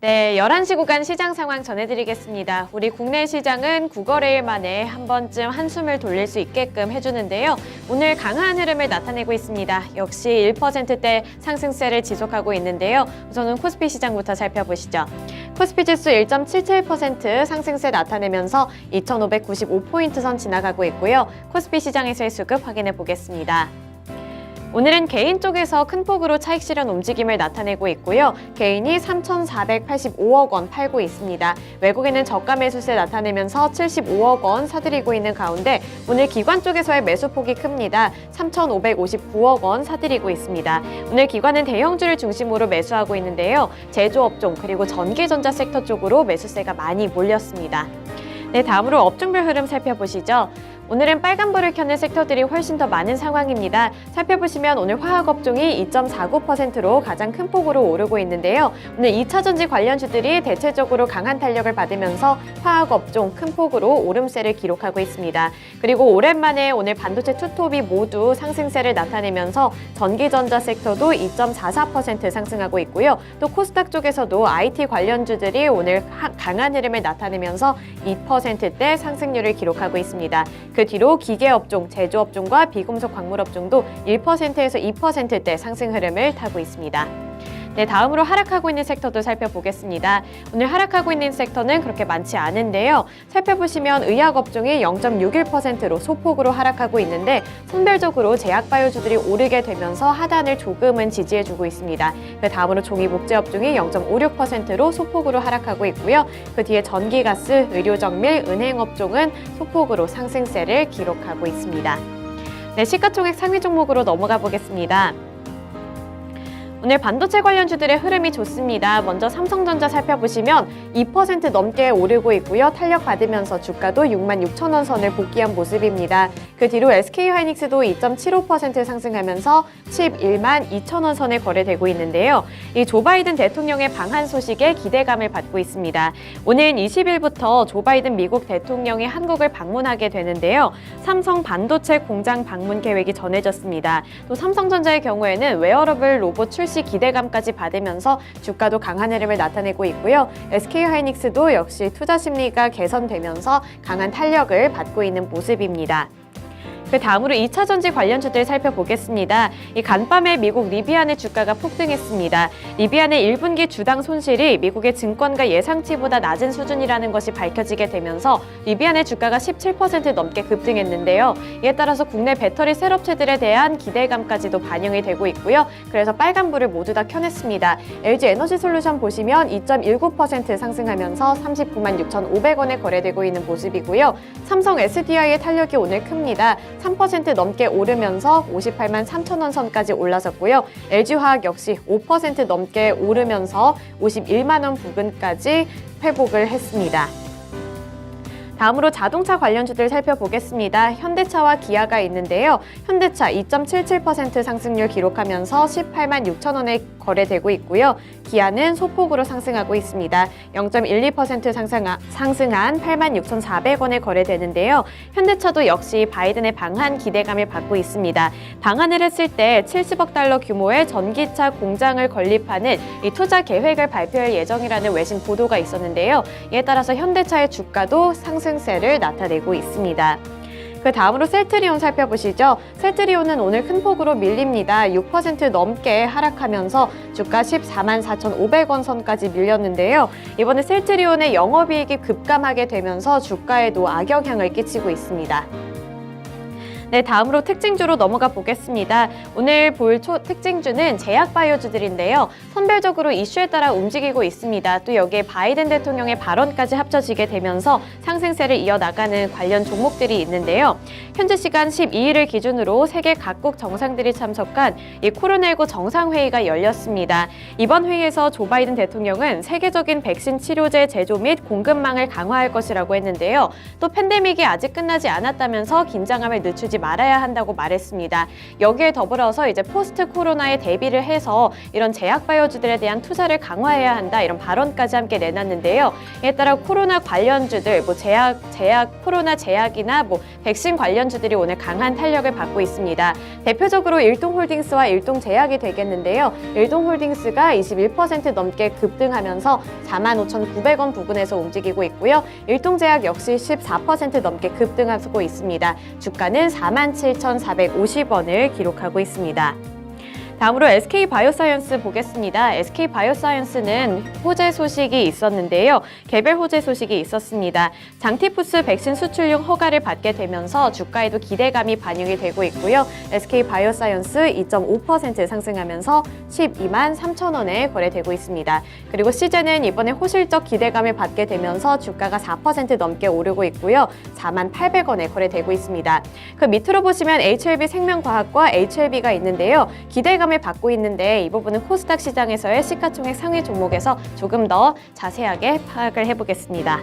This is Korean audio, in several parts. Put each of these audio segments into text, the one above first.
네, 11시 구간 시장 상황 전해드리겠습니다. 우리 국내 시장은 9거래일 만에 한 번쯤 한숨을 돌릴 수 있게끔 해주는데요. 오늘 강한 흐름을 나타내고 있습니다. 역시 1%대 상승세를 지속하고 있는데요. 우선은 코스피 시장부터 살펴보시죠. 코스피 지수 1.77% 상승세 나타내면서 2,595포인트 선 지나가고 있고요. 코스피 시장에서의 수급 확인해 보겠습니다. 오늘은 개인 쪽에서 큰 폭으로 차익 실현 움직임을 나타내고 있고요. 개인이 3,485억 원 팔고 있습니다. 외국인은 저가 매수세 나타내면서 75억 원 사들이고 있는 가운데 오늘 기관 쪽에서의 매수폭이 큽니다. 3,559억 원 사들이고 있습니다. 오늘 기관은 대형주를 중심으로 매수하고 있는데요. 제조업종 그리고 전기전자 섹터 쪽으로 매수세가 많이 몰렸습니다. 네, 다음으로 업종별 흐름 살펴보시죠. 오늘은 빨간불을 켜는 섹터들이 훨씬 더 많은 상황입니다. 살펴보시면 오늘 화학업종이 2.49%로 가장 큰 폭으로 오르고 있는데요. 오늘 2차전지 관련주들이 대체적으로 강한 탄력을 받으면서 화학업종 큰 폭으로 오름세를 기록하고 있습니다. 그리고 오랜만에 오늘 반도체 투톱이 모두 상승세를 나타내면서 전기전자 섹터도 2.44% 상승하고 있고요. 또 코스닥 쪽에서도 IT 관련주들이 오늘 강한 흐름을 나타내면서 2%대 상승률을 기록하고 있습니다. 그 뒤로 기계업종, 제조업종과 비금속 광물업종도 1%에서 2%대 상승 흐름을 타고 있습니다. 네, 다음으로 하락하고 있는 섹터도 살펴보겠습니다. 오늘 하락하고 있는 섹터는 그렇게 많지 않은데요. 살펴보시면 의약업종이 0.61%로 소폭으로 하락하고 있는데 선별적으로 제약바이오주들이 오르게 되면서 하단을 조금은 지지해주고 있습니다. 그 다음으로 종이복제업종이 0.56%로 소폭으로 하락하고 있고요. 그 뒤에 전기가스, 의료정밀, 은행업종은 소폭으로 상승세를 기록하고 있습니다. 네, 시가총액 상위 종목으로 넘어가 보겠습니다. 오늘 반도체 관련주들의 흐름이 좋습니다. 먼저 삼성전자 살펴보시면 2% 넘게 오르고 있고요. 탄력 받으면서 주가도 66,000원 선을 복귀한 모습입니다. 그 뒤로 SK하이닉스도 2.75% 상승하면서 112,000원 선에 거래되고 있는데요. 이 조 바이든 대통령의 방한 소식에 기대감을 받고 있습니다. 오늘 20일부터 조 바이든 미국 대통령이 한국을 방문하게 되는데요. 삼성 반도체 공장 방문 계획이 전해졌습니다. 또 삼성전자의 경우에는 웨어러블 로봇 출시 기대감까지 받으면서 주가도 강한 흐름을 나타내고 있고요. SK하이닉스도 역시 투자 심리가 개선되면서 강한 탄력을 받고 있는 모습입니다. 그 다음으로 2차전지 관련주들 살펴보겠습니다. 이 간밤에 미국 리비안의 주가가 폭등했습니다. 리비안의 1분기 주당 손실이 미국의 증권가 예상치보다 낮은 수준이라는 것이 밝혀지게 되면서 리비안의 주가가 17% 넘게 급등했는데요. 이에 따라서 국내 배터리 셀업체들에 대한 기대감까지도 반영이 되고 있고요. 그래서 빨간불을 모두 다 켜냈습니다. LG 에너지솔루션 보시면 2.19% 상승하면서 396,500원에 거래되고 있는 모습이고요. 삼성 SDI의 탄력이 오늘 큽니다. 3% 넘게 오르면서 583,000원 선까지 올라섰고요. LG화학 역시 5% 넘게 오르면서 51만 원 부근까지 회복을 했습니다. 다음으로 자동차 관련주들 살펴보겠습니다. 현대차와 기아가 있는데요. 현대차 2.77% 상승률 기록하면서 186,000원에 거래되고 있고요. 기아는 소폭으로 상승하고 있습니다. 0.12% 상승한 86,400원에 거래되는데요. 현대차도 역시 바이든의 방한 기대감을 받고 있습니다. 방한을 했을 때 70억 달러 규모의 전기차 공장을 건립하는 이 투자 계획을 발표할 예정이라는 외신 보도가 있었는데요. 이에 따라서 현대차의 주가도 상승세를 나타내고 있습니다. 그 다음으로 셀트리온 살펴보시죠. 셀트리온은 오늘 큰 폭으로 밀립니다. 6% 넘게 하락하면서 주가 144,500원 선까지 밀렸는데요. 이번에 셀트리온의 영업이익이 급감하게 되면서 주가에도 악영향을 끼치고 있습니다. 네, 다음으로 특징주로 넘어가 보겠습니다. 오늘 볼 특징주는 제약바이오주들인데요. 선별적으로 이슈에 따라 움직이고 있습니다. 또 여기에 바이든 대통령의 발언까지 합쳐지게 되면서 상승세를 이어나가는 관련 종목들이 있는데요. 현재 시간 12일을 기준으로 세계 각국 정상들이 참석한 이 코로나19 정상회의가 열렸습니다. 이번 회의에서 조 바이든 대통령은 세계적인 백신 치료제 제조 및 공급망을 강화할 것이라고 했는데요. 또 팬데믹이 아직 끝나지 않았다면서 긴장감을 늦추지 말아야 한다고 말했습니다. 여기에 더불어서 이제 포스트 코로나에 대비를 해서 이런 제약 바이오주들에 대한 투자를 강화해야 한다 이런 발언까지 함께 내놨는데요. 이에 따라 코로나 관련주들, 코로나 제약이나 백신 관련주들이 오늘 강한 탄력을 받고 있습니다. 대표적으로 일동홀딩스와 일동제약이 되겠는데요. 일동홀딩스가 21% 넘게 급등하면서 45,900원 부근에서 움직이고 있고요. 일동제약 역시 14% 넘게 급등하고 있습니다. 주가는 47,450원을 기록하고 있습니다. 다음으로 SK바이오사이언스 보겠습니다. SK바이오사이언스는 호재 소식이 있었는데요. 개별 호재 소식이 있었습니다. 장티푸스 백신 수출용 허가를 받게 되면서 주가에도 기대감이 반영이 되고 있고요. SK바이오사이언스 2.5% 상승하면서 12만 3천 원에 거래되고 있습니다. 그리고 시제는 이번에 호실적 기대감을 받게 되면서 주가가 4% 넘게 오르고 있고요. 4만 800원에 거래되고 있습니다. 그 밑으로 보시면 HLB 생명과학과 HLB가 있는데요. 기대감 을 받고 있는데 이 부분은 코스닥 시장에서의 시가총액 상위 종목에서 조금 더 자세하게 파악을 해보겠습니다.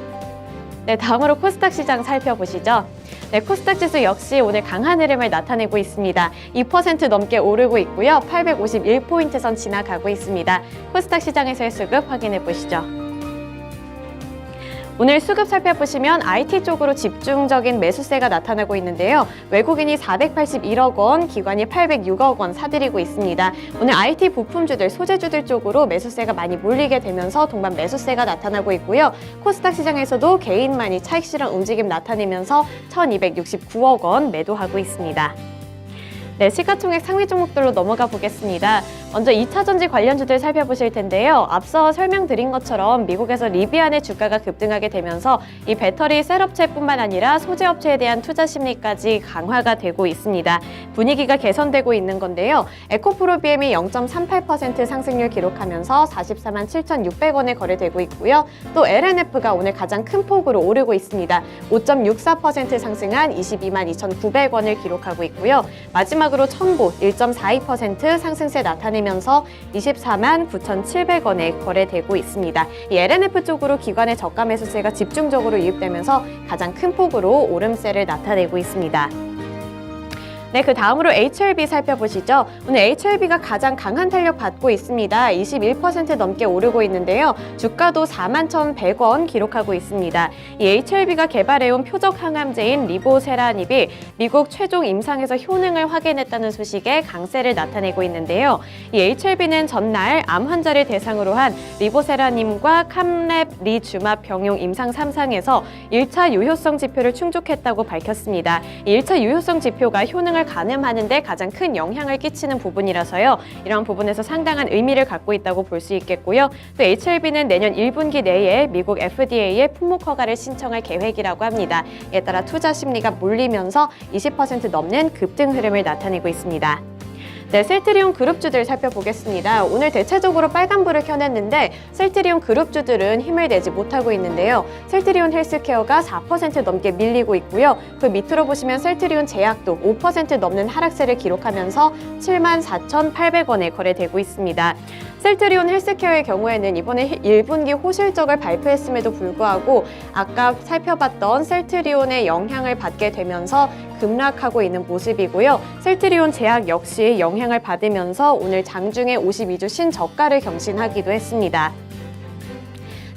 네, 다음으로 코스닥 시장 살펴보시죠. 네, 코스닥 지수 역시 오늘 강한 흐름을 나타내고 있습니다. 2% 넘게 오르고 있고요. 851포인트 선 지나가고 있습니다. 코스닥 시장에서의 수급 확인해 보시죠. 오늘 수급 살펴보시면 IT 쪽으로 집중적인 매수세가 나타나고 있는데요. 외국인이 481억 원, 기관이 806억 원 사들이고 있습니다. 오늘 IT 부품주들, 소재주들 쪽으로 매수세가 많이 몰리게 되면서 동반 매수세가 나타나고 있고요. 코스닥 시장에서도 개인만이 차익 실현 움직임 나타내면서 1,269억 원 매도하고 있습니다. 네, 시가총액 상위 종목들로 넘어가 보겠습니다. 먼저 2차전지 관련주들 살펴보실 텐데요. 앞서 설명드린 것처럼 미국에서 리비안의 주가가 급등하게 되면서 이 배터리 셀업체뿐만 아니라 소재업체에 대한 투자 심리까지 강화가 되고 있습니다. 분위기가 개선되고 있는 건데요. 에코프로비엠이 0.38% 상승률 기록하면서 44만 7,600원에 거래되고 있고요. 또 LNF가 오늘 가장 큰 폭으로 오르고 있습니다. 5.64% 상승한 22만 2,900원을 기록하고 있고요. 마지막으로 첨보 1.42% 상승세 나타내면서 24만 9,700원에 거래되고 있습니다. 이 LNF 쪽으로 기관의 저가 매수세가 집중적으로 유입되면서 가장 큰 폭으로 오름세를 나타내고 있습니다. 네, 그 다음으로 HLB 살펴보시죠. 오늘 HLB가 가장 강한 탄력 받고 있습니다. 21% 넘게 오르고 있는데요. 주가도 41,100원 기록하고 있습니다. 이 HLB가 개발해온 표적 항암제인 리보세라닙이 미국 최종 임상에서 효능을 확인했다는 소식에 강세를 나타내고 있는데요. 이 HLB는 전날 암 환자를 대상으로 한 리보세라님과 캄렙리주맙 병용 임상 3상에서 1차 유효성 지표를 충족했다고 밝혔습니다. 이 1차 유효성 지표가 효능을 가늠하는 데 가장 큰 영향을 끼치는 부분이라서요. 이런 부분에서 상당한 의미를 갖고 있다고 볼 수 있겠고요. 또 HLB는 내년 1분기 내에 미국 FDA에 품목 허가를 신청할 계획이라고 합니다. 이에 따라 투자 심리가 몰리면서 20% 넘는 급등 흐름을 나타내고 있습니다. 네, 셀트리온 그룹주들 살펴보겠습니다. 오늘 대체적으로 빨간불을 켜냈는데 셀트리온 그룹주들은 힘을 내지 못하고 있는데요. 셀트리온 헬스케어가 4% 넘게 밀리고 있고요. 그 밑으로 보시면 셀트리온 제약도 5% 넘는 하락세를 기록하면서 74,800원에 거래되고 있습니다. 셀트리온 헬스케어의 경우에는 이번에 1분기 호실적을 발표했음에도 불구하고 아까 살펴봤던 셀트리온의 영향을 받게 되면서 급락하고 있는 모습이고요. 셀트리온 제약 역시 영향을 받으면서 오늘 장중에 52주 신저가를 경신하기도 했습니다.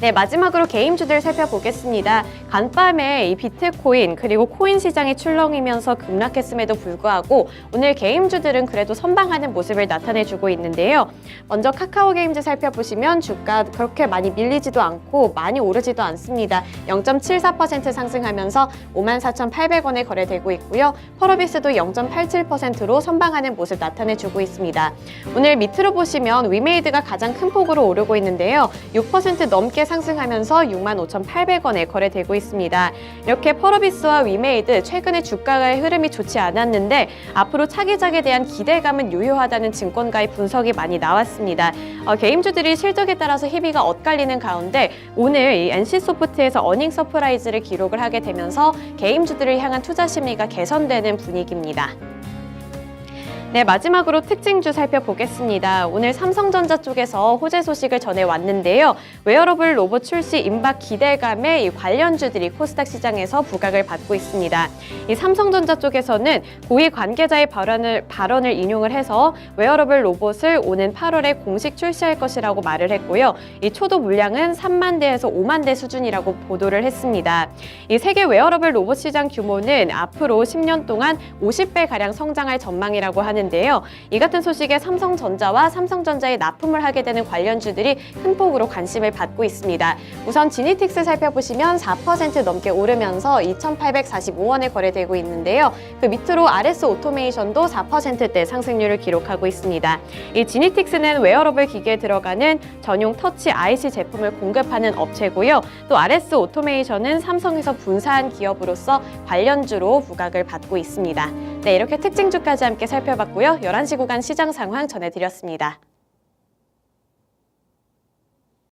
네, 마지막으로 개인주들 살펴보겠습니다. 간밤에 이 비트코인 그리고 코인 시장이 출렁이면서 급락했음에도 불구하고 오늘 개인주들은 그래도 선방하는 모습을 나타내주고 있는데요. 먼저 카카오게임즈 살펴보시면 주가 그렇게 많이 밀리지도 않고 많이 오르지도 않습니다. 0.74% 상승하면서 54,800원에 거래되고 있고요. 펄어비스도 0.87%로 선방하는 모습 나타내주고 있습니다. 오늘 밑으로 보시면 위메이드가 가장 큰 폭으로 오르고 있는데요. 6% 넘게 상승하면서 65,800원에 거래되고 있습니다. 이렇게 펄어비스와 위메이드 최근에 주가의 흐름이 좋지 않았는데 앞으로 차기작에 대한 기대감은 유효하다는 증권가의 분석이 많이 나왔습니다. 개임주들이 실적에 따라서 희비가 엇갈리는 가운데 오늘 이 NC소프트에서 어닝 서프라이즈를 기록을 하게 되면서 개임주들을 향한 투자 심리가 개선되는 분위기입니다. 네, 마지막으로 특징주 살펴보겠습니다. 오늘 삼성전자 쪽에서 호재 소식을 전해왔는데요. 웨어러블 로봇 출시 임박 기대감에 이 관련주들이 코스닥 시장에서 부각을 받고 있습니다. 이 삼성전자 쪽에서는 고위 관계자의 발언을 인용을 해서 웨어러블 로봇을 오는 8월에 공식 출시할 것이라고 말을 했고요. 이 초도 물량은 3만 대에서 5만 대 수준이라고 보도를 했습니다. 이 세계 웨어러블 로봇 시장 규모는 앞으로 10년 동안 50배가량 성장할 전망이라고 하는데요. 이 같은 소식에 삼성전자와 삼성전자에 납품을 하게 되는 관련주들이 큰 폭으로 관심을 받고 있습니다. 우선 지니틱스 살펴보시면 4% 넘게 오르면서 2,845원에 거래되고 있는데요. 그 밑으로 RS 오토메이션도 4%대 상승률을 기록하고 있습니다. 이 지니틱스는 웨어러블 기기에 들어가는 전용 터치 IC 제품을 공급하는 업체고요. 또 RS 오토메이션은 삼성에서 분사한 기업으로서 관련주로 부각을 받고 있습니다. 네, 이렇게 특징주까지 함께 살펴봤고요. 11시 구간 시장 상황 전해드렸습니다.